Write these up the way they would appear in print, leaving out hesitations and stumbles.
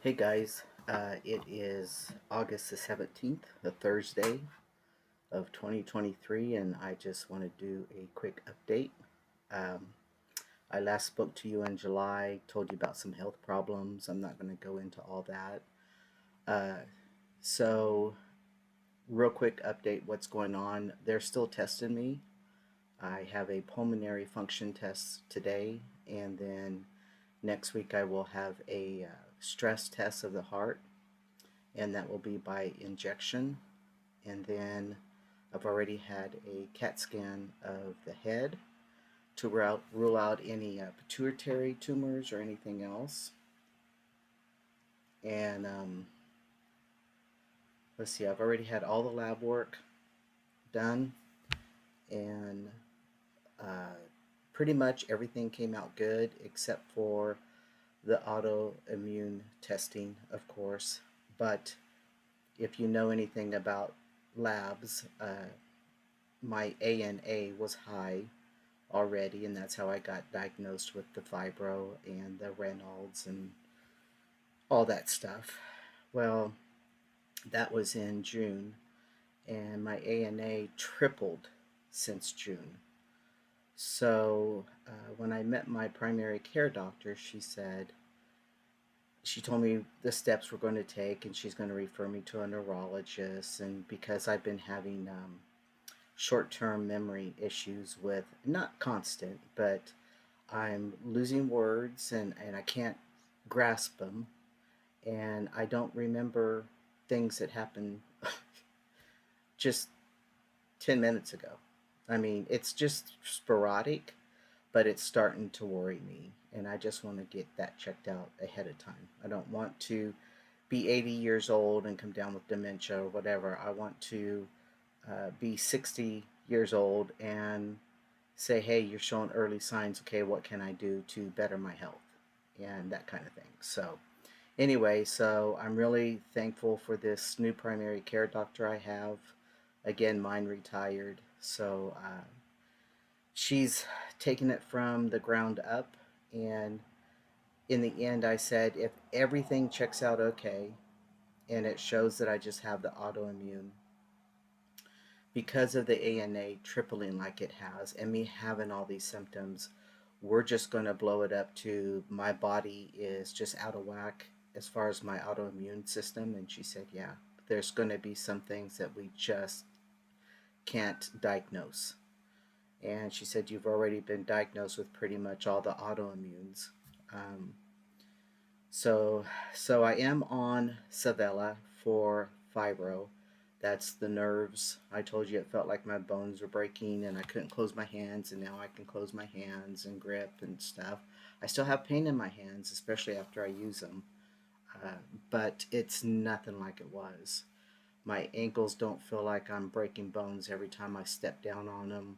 Hey guys, it is August the 17th, a Thursday of 2023, and I just want to do a quick update. Um, I last spoke to you in July, told you about some health problems. I'm not going to go into all that. Uh, so, real quick update what's going on. They're still testing me. I have a pulmonary function test today, and then next week I will have a stress test of the heart, and that will be by injection. And then I've already had a CAT scan of the head to rule out any pituitary tumors or anything else. And let's see, I've already had all the lab work done, and uh, pretty much everything came out good except for the autoimmune testing, of course. But if you know anything about labs, my ANA was high already, and that's how I got diagnosed with the fibro and the Reynolds and all that stuff. Well, that was in June, and my ANA tripled since June. So when I met my primary care doctor, she told me the steps we're going to take, and she's going to refer me to a neurologist. And because I've been having short term memory issues with not constant, but I'm losing words and I can't grasp them, and I don't remember things that happened just 10 minutes ago. I mean, it's just sporadic, but it's starting to worry me, and I just want to get that checked out ahead of time. I don't want to be 80 years old and come down with dementia or whatever. I want to be 60 years old and say, hey, you're showing early signs. Okay, what can I do to better my health? And that kind of thing. So, anyway, so I'm really thankful for this new primary care doctor I have. Again, mine retired. So, she's taken it from the ground up. And in the end, I said, if everything checks out okay and it shows that I just have the autoimmune, because of the ANA tripling like it has and me having all these symptoms, we're just going to blow it up to my body is just out of whack as far as my autoimmune system. And she said, yeah, there's going to be some things that we just can't diagnose. And she said, you've already been diagnosed with pretty much all the autoimmunes. Um, so, so I am on Savella for fibro. That's the nerves. I told you it felt like my bones were breaking and I couldn't close my hands, and now I can close my hands and grip and stuff. I still have pain in my hands, especially after I use them, uh, but it's nothing like it was. My ankles don't feel like I'm breaking bones every time I step down on them.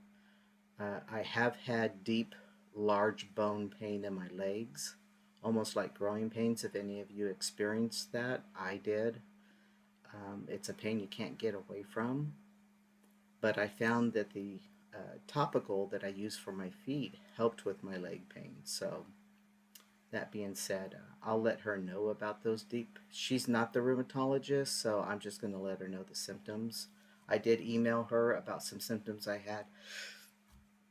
I have had deep, large bone pain in my legs, almost like growing pains. If any of you experienced that, I did. It's a pain you can't get away from. But I found that the topical that I use for my feet helped with my leg pain. So, that being said, I'll let her know about those deep. She's not the rheumatologist, so I'm just going to let her know the symptoms. I did email her about some symptoms I had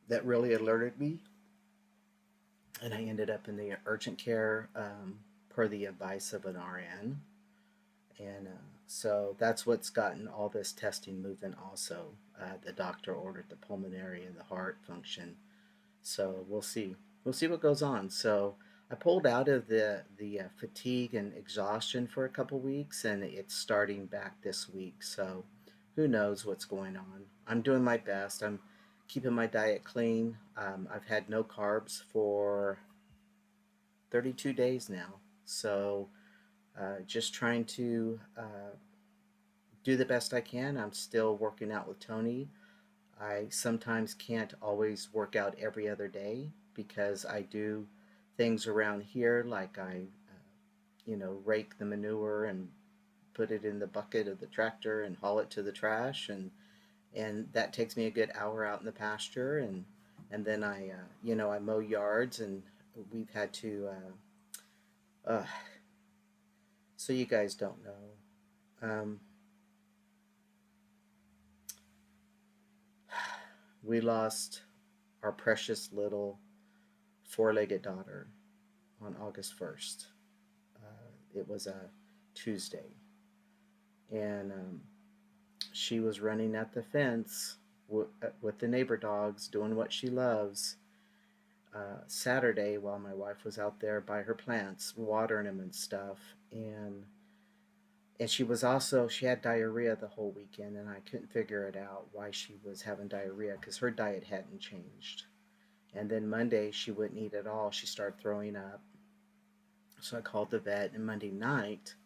that really alerted me, and I ended up in the urgent care per the advice of an RN. And so that's what's gotten all this testing moving, also. The doctor ordered the pulmonary and the heart function. So we'll see. We'll see what goes on. So I pulled out of the fatigue and exhaustion for a couple weeks, and it's starting back this week. So who knows what's going on? I'm doing my best. I'm keeping my diet clean. I've had no carbs for 32 days now. So just trying to do the best I can. I'm still working out with Tony. I sometimes can't always work out every other day because I do things around here, like rake the manure and put it in the bucket of the tractor and haul it to the trash, and that takes me a good hour out in the pasture, and then I mow yards, and we've had to So you guys don't know. We lost our precious little four-legged daughter on August 1st. It was a Tuesday, and she was running at the fence with the neighbor dogs, doing what she loves. Saturday, while my wife was out there by her plants, watering them and stuff, and she had diarrhea the whole weekend, and I couldn't figure it out why she was having diarrhea because her diet hadn't changed. And then Monday she wouldn't eat at all. She started throwing up. So I called the vet, and Monday night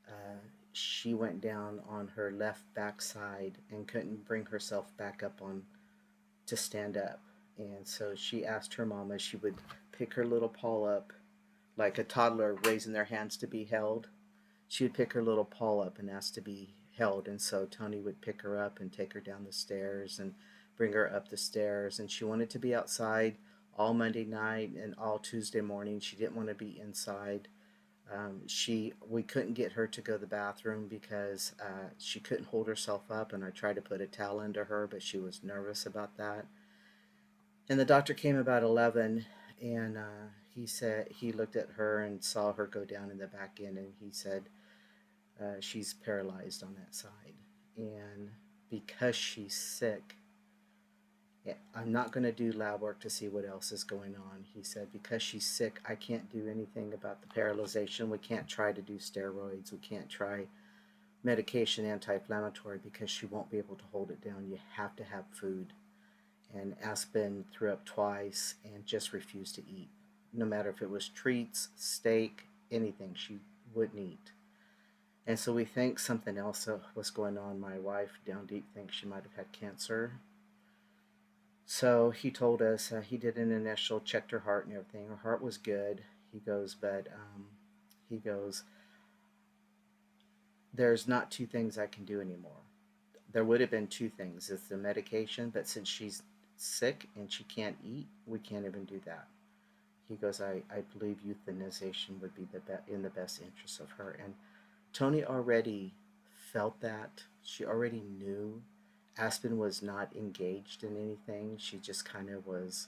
uh, she went down on her left backside and couldn't bring herself back up on to stand up. And so she asked her mama she would pick her little paw up like a toddler raising their hands to be held. She would pick her little paw up and ask to be held. And so Tony would pick her up and take her down the stairs and bring her up the stairs. And she wanted to be outside all Monday night and all Tuesday morning. She didn't want to be inside. We couldn't get her to go to the bathroom because she couldn't hold herself up, and I tried to put a towel under her, but she was nervous about that. And the doctor came about 11, and he said he looked at her and saw her go down in the back end, and he said she's paralyzed on that side, and because she's sick, I'm not going to do lab work to see what else is going on. He said, because she's sick, I can't do anything about the paralyzation. We can't try to do steroids. We can't try medication, anti inflammatory, because she won't be able to hold it down. You have to have food. And Aspen threw up twice and just refused to eat. No matter if it was treats, steak, anything, she wouldn't eat. And so we think something else was going on. My wife, down deep, thinks she might have had cancer. So he told us he did an initial, checked her heart and everything. Her heart was good. He goes, but he goes, there's not two things I can do anymore. There would have been two things. It's the medication, but since she's sick and she can't eat, we can't even do that. He goes, I believe euthanization would be in the best interest of her. And Tony already felt that. She already knew. Aspen was not engaged in anything. She just kind of was,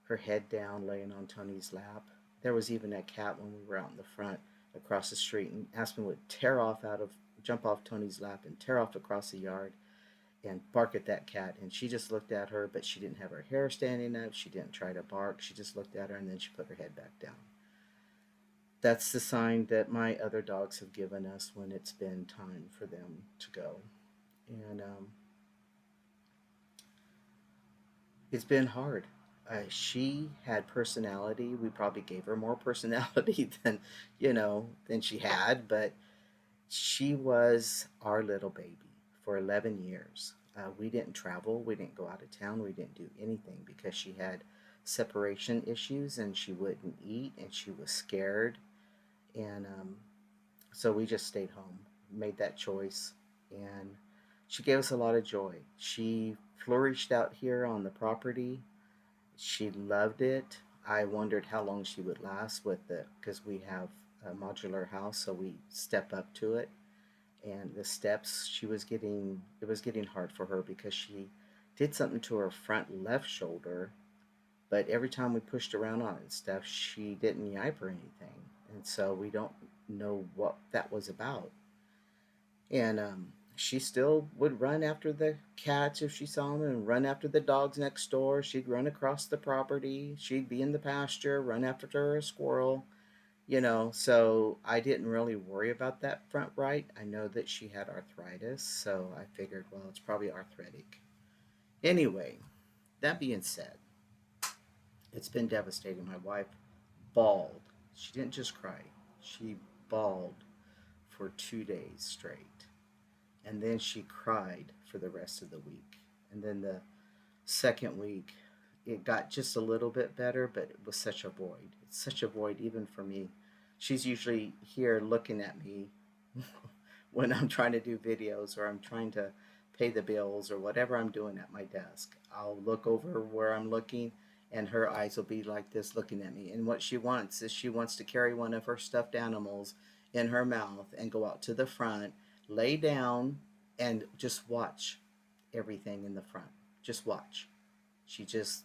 her head down, laying on Tony's lap. There was even a cat when we were out in the front across the street, and Aspen would jump off Tony's lap and tear off across the yard and bark at that cat. And she just looked at her, but she didn't have her hair standing up. She didn't try to bark. She just looked at her, and then she put her head back down. That's the sign that my other dogs have given us when it's been time for them to go. And it's been hard. She had personality. We probably gave her more personality than she had, but she was our little baby for 11 years. We didn't travel. We didn't go out of town. We didn't do anything because she had separation issues and she wouldn't eat and she was scared. And so we just stayed home, made that choice, and she gave us a lot of joy. She flourished out here on the property. She loved it. I wondered how long she would last with it because we have a modular house, so we step up to it. And the steps, it was getting hard for her because she did something to her front left shoulder, but every time we pushed around on it and stuff, she didn't yipe or anything. And so we don't know what that was about. And she still would run after the cats if she saw them and run after the dogs next door. She'd run across the property. She'd be in the pasture, run after a squirrel. So I didn't really worry about that front right. I know that she had arthritis, so I figured, well, it's probably arthritic. Anyway, that being said, it's been devastating. My wife bawled. She didn't just cry, she bawled for 2 days straight. And then she cried for the rest of the week. And then the second week, it got just a little bit better, but it was such a void. It's such a void even for me. She's usually here looking at me when I'm trying to do videos or I'm trying to pay the bills or whatever I'm doing at my desk. I'll look over where I'm looking and her eyes will be like this looking at me. And what she wants is she wants to carry one of her stuffed animals in her mouth and go out to the front, lay down, and just watch everything in the front. Just watch. She just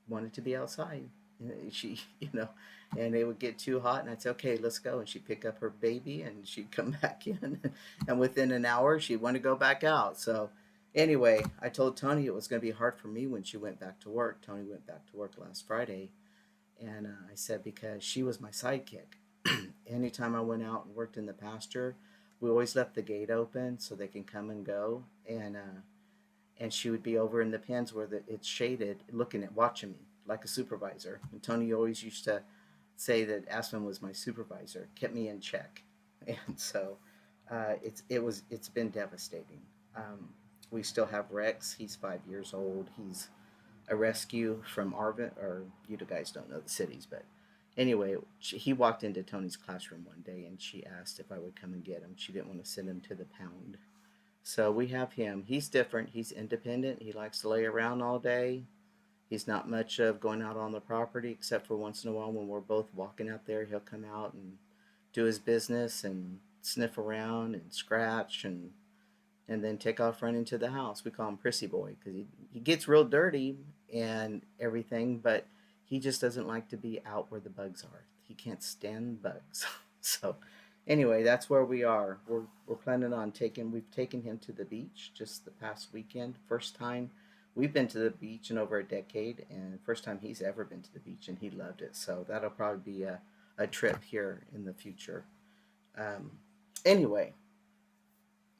wanted to be outside. She, and it would get too hot, and I'd say, "Okay, let's go." And she'd pick up her baby, and she'd come back in, and within an hour, she'd want to go back out. So, anyway, I told Tony it was going to be hard for me when she went back to work. Tony went back to work last Friday, and I said because she was my sidekick. Anytime I went out and worked in the pasture, we always left the gate open so they can come and go, and she would be over in the pens where it's shaded, looking at watching me like a supervisor. And Tony always used to say that Aspen was my supervisor, kept me in check, and so it's been devastating. Um, we still have Rex. He's 5 years old. He's a rescue from Arvin, or you guys don't know the cities, but anyway, he walked into Tony's classroom one day and she asked if I would come and get him. She didn't want to send him to the pound. So we have him. He's different. He's independent. He likes to lay around all day. He's not much of going out on the property, except for once in a while when we're both walking out there, he'll come out and do his business and sniff around and scratch and then take off running to the house. We call him Prissy Boy because he gets real dirty and everything, but he just doesn't like to be out where the bugs are. He can't stand bugs. So, anyway, that's where we are. We're planning on we've taken him to the beach just the past weekend. First time we've been to the beach in over a decade, and first time he's ever been to the beach, and he loved it. So, that'll probably be a trip here in the future. Um, anyway,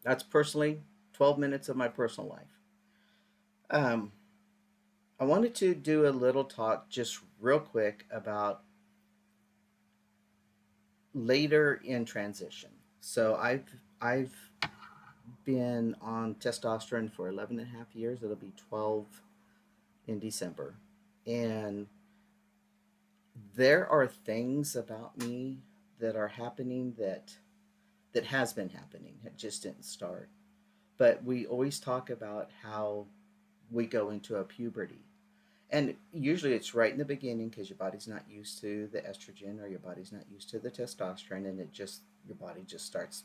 that's personally 12 minutes of my personal life. Um, I wanted to do a little talk just real quick about later in transition. So I've been on testosterone for 11 and a half years. It'll be 12 in December. And there are things about me that are happening that has been happening. It just didn't start. But we always talk about how we go into a puberty. And usually it's right in the beginning because your body's not used to the estrogen or your body's not used to the testosterone, and your body just starts,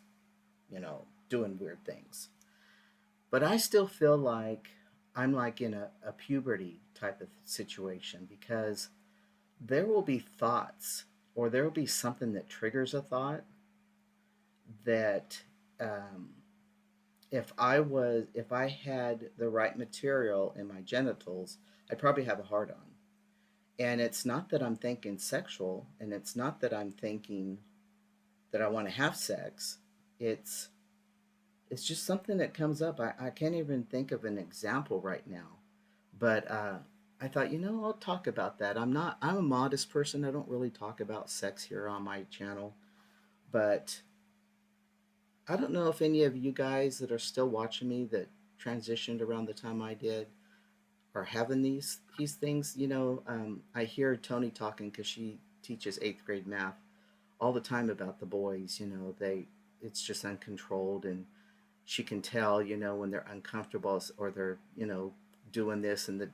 doing weird things. But I still feel like I'm like in a puberty type of situation because there will be thoughts or there will be something that triggers a thought that um, if I had the right material in my genitals, I'd probably have a hard on. And it's not that I'm thinking sexual, and it's not that I'm thinking that I want to have sex. It's it's just something that comes up. I can't even think of an example right now. But I thought, I'll talk about that. I'm a modest person. I don't really talk about sex here on my channel. But I don't know if any of you guys that are still watching me that transitioned around the time I did are having these things. I hear Tony talking because she teaches eighth grade math all the time about the boys. It's just uncontrolled, and she can tell when they're uncomfortable or they're doing this and the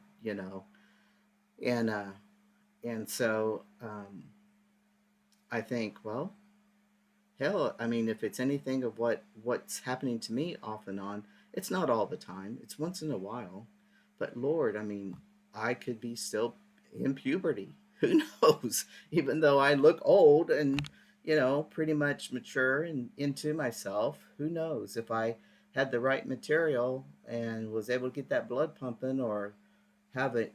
and so I think, well, hell, I mean, if it's anything of what's happening to me off and on, it's not all the time. It's once in a while. But Lord, I mean, I could be still in puberty. Who knows? Even though I look old and, pretty much mature and into myself, who knows if I had the right material and was able to get that blood pumping or have a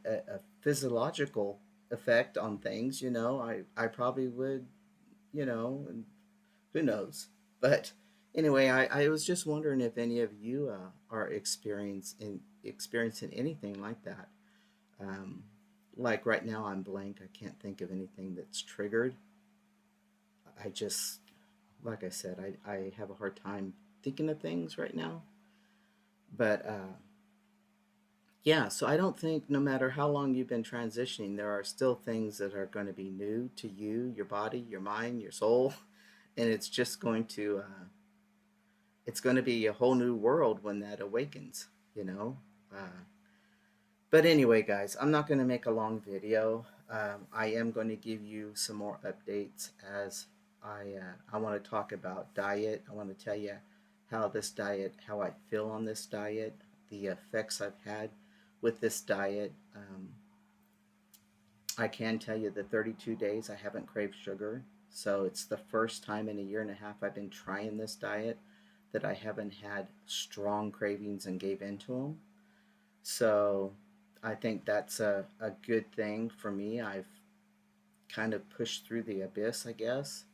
physiological effect on things, I probably would, and who knows? But anyway, I was just wondering if any of you are experiencing anything like that. Um, like right now, I'm blank. I can't think of anything that's triggered. I just, like I said, I have a hard time thinking of things right now. But yeah, so I don't think no matter how long you've been transitioning, there are still things that are going to be new to you, your body, your mind, your soul, and it's going to be a whole new world when that awakens, you know. Uh, but anyway, guys, I'm not going to make a long video. I am going to give you some more updates as I want to talk about diet. I want to tell you how this diet, how I feel on this diet, the effects I've had with this diet. I can tell you the 32 days I haven't craved sugar. So it's the first time in a year and a half I've been trying this diet that I haven't had strong cravings and gave into them. So I think that's a good thing for me. I've kind of pushed through the abyss, I guess.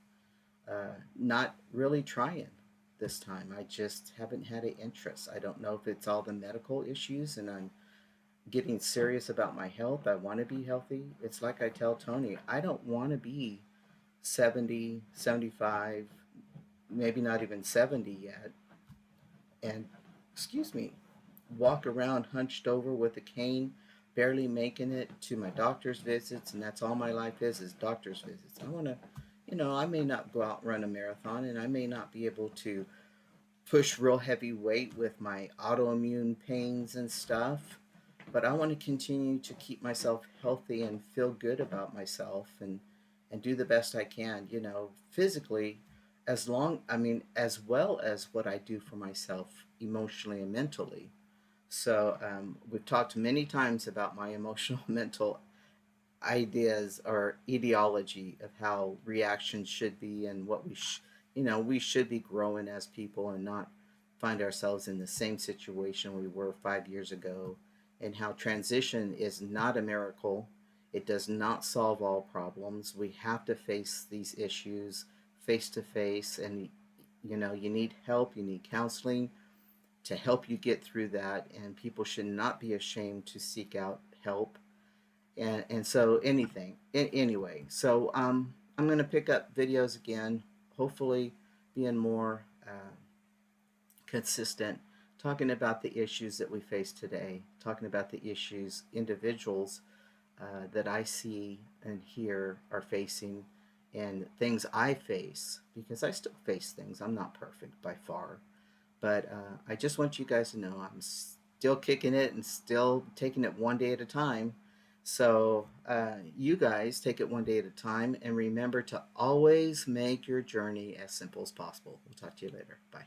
Not really trying this time. I just haven't had an interest. I don't know if it's all the medical issues and I'm getting serious about my health. I want to be healthy. It's like I tell Tony, I don't want to be 70, 75, maybe not even 70 yet, and, excuse me, walk around hunched over with a cane, barely making it to my doctor's visits, and that's all my life is doctor's visits. I want to, I may not go out and run a marathon, and I may not be able to push real heavy weight with my autoimmune pains and stuff, but I want to continue to keep myself healthy and feel good about myself and do the best I can, physically, as well as what I do for myself emotionally and mentally. So we've talked many times about my emotional mental ideas or ideology of how reactions should be and what we should be growing as people and not find ourselves in the same situation we were 5 years ago, and how transition is not a miracle. It does not solve all problems. We have to face these issues face to face, and you need help, you need counseling to help you get through that, and people should not be ashamed to seek out help. And so anyway, so I'm going to pick up videos again, hopefully being more consistent, talking about the issues that we face today, talking about the issues individuals that I see and hear are facing, and things I face, because I still face things. I'm not perfect by far, but I just want you guys to know I'm still kicking it and still taking it one day at a time. So you guys take it one day at a time, and remember to always make your journey as simple as possible. We'll talk to you later. Bye.